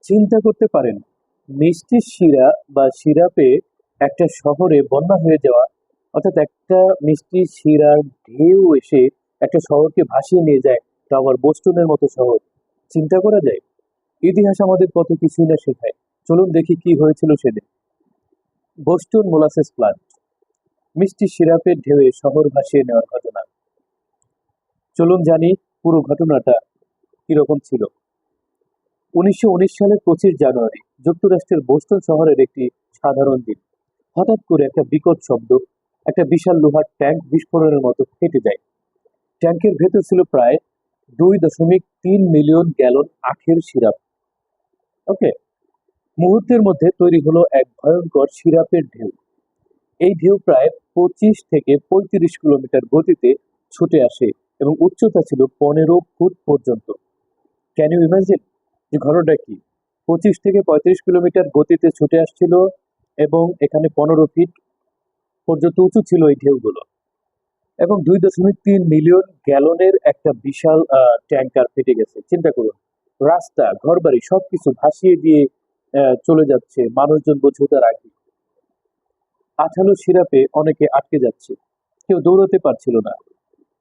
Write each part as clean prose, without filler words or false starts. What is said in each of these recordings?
চিন্তা করতে পারেন, মিষ্টি শিরা বা সিরাপে একটা শহরে বন্যা হয়ে যাওয়া, অর্থাৎ একটা মিষ্টি শিরার ঢেউ এসে একটা শহরকে ভাসিয়ে নিয়ে যায়, তা আবার বোস্টনের মতো শহর। চিন্তা করা যায়। ইতিহাস আমাদের কত কিছুই না শেখায়। চলুন দেখি কি হয়েছিল সেদিন। বোস্টন মোলাসেস প্লান্ট, মিষ্টি সিরাপের ঢেউয়ে শহর ভাসিয়ে নেওয়ার ঘটনা। চলুন জানি পুরো ঘটনাটা কিরকম ছিল। ১৯১৯ সালের ২৫ জানুয়ারি যুক্তরাষ্ট্রের বোস্টন শহরের একটি সাধারণ দিন। হঠাৎ করে একটা বিকট শব্দ, একটা বিশাল লোহার ট্যাঙ্ক বিস্ফোরণের মতো ফেটে যায়। ট্যাঙ্কের ভেতর ছিল প্রায় ২.৩ মিলিয়ন গ্যালন আখের সিরাপ। ওকে, মুহূর্তের মধ্যে তৈরি হলো এক ভয়ঙ্কর সিরাপের ঢেউ। এই ঢেউ প্রায় ২৫ থেকে ৩৫ কিলোমিটার গতিতে ছুটে আসে এবং উচ্চতা ছিল ১৫ ফুট পর্যন্ত। ক্যান ইউ ইমাজিন যে ঘটনাটা কি? ২৫ থেকে ৩৫ কিলোমিটার গতিতে ছুটে আসছিল এবং এখানে ১৫ ফিট পর্যন্ত উঁচু ছিল এই ঢেউগুলো, এবং ২.৩ মিলিয়ন গ্যালনের একটা বিশাল ট্যাঙ্কার ফেটে গেছে। চিন্তা করুন, রাস্তা, ঘরবাড়ি সবকিছু ভাসিয়ে দিয়ে চলে যাচ্ছে, মানুষজন বোঝে তার আগে। আঠালো সিরাপে অনেকে আটকে যাচ্ছে, কেউ দৌড়াতে পারছিল না,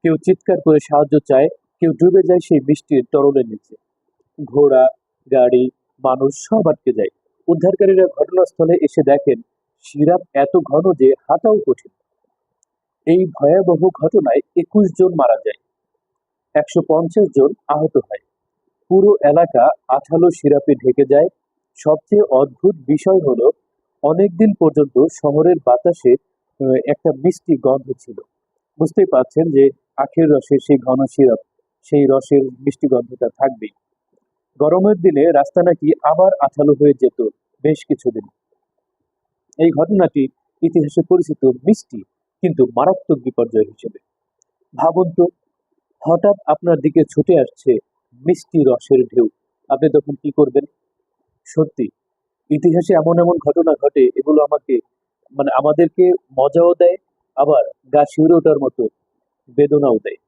কেউ চিৎকার করে সাহায্য চায়, কেউ ডুবে যায় সেই বৃষ্টির তরলের নিচে। ঘোড়া, গাড়ি, মানুষ সব আটকে যায়। উদ্ধারকারীরা ঘটনাস্থলে এসে দেখেন সিরাপ এত ঘন যে হাঁটাও কঠিন। এই ভয়াবহ ঘটনায় ২১ জন মারা যায়, ১৫০ জন আহত হয়। পুরো এলাকা আঠালো সিরাপে ঢেকে যায়। সবচেয়ে অদ্ভুত বিষয় হলো, অনেকদিন পর্যন্ত শহরের বাতাসে একটা মিষ্টি গন্ধ ছিল। বুঝতেই পারছেন যে আখের রসের সেই ঘন সিরাপ, সেই রসের মিষ্টি গন্ধটা থাকবেই। গরমের দিনে রাস্তা নাকি আবার আঠালো হয়ে যেত বেশ কিছুদিন। এই ঘটনাটি ইতিহাসে পরিচিত মিষ্টি কিন্তু মারাত্মক বিপর্যয় হিসেবে। ভাবুন তো, হঠাৎ আপনার দিকে ছুটে আসছে মিষ্টি রসের ঢেউ, আপনি তখন কি করবেন? সত্যি, ইতিহাসে এমন এমন ঘটনা ঘটে, এগুলো আমাকে আমাদেরকে মজাও দেয়, আবার গা শিউরে ওঠার মতো বেদনাও দেয়।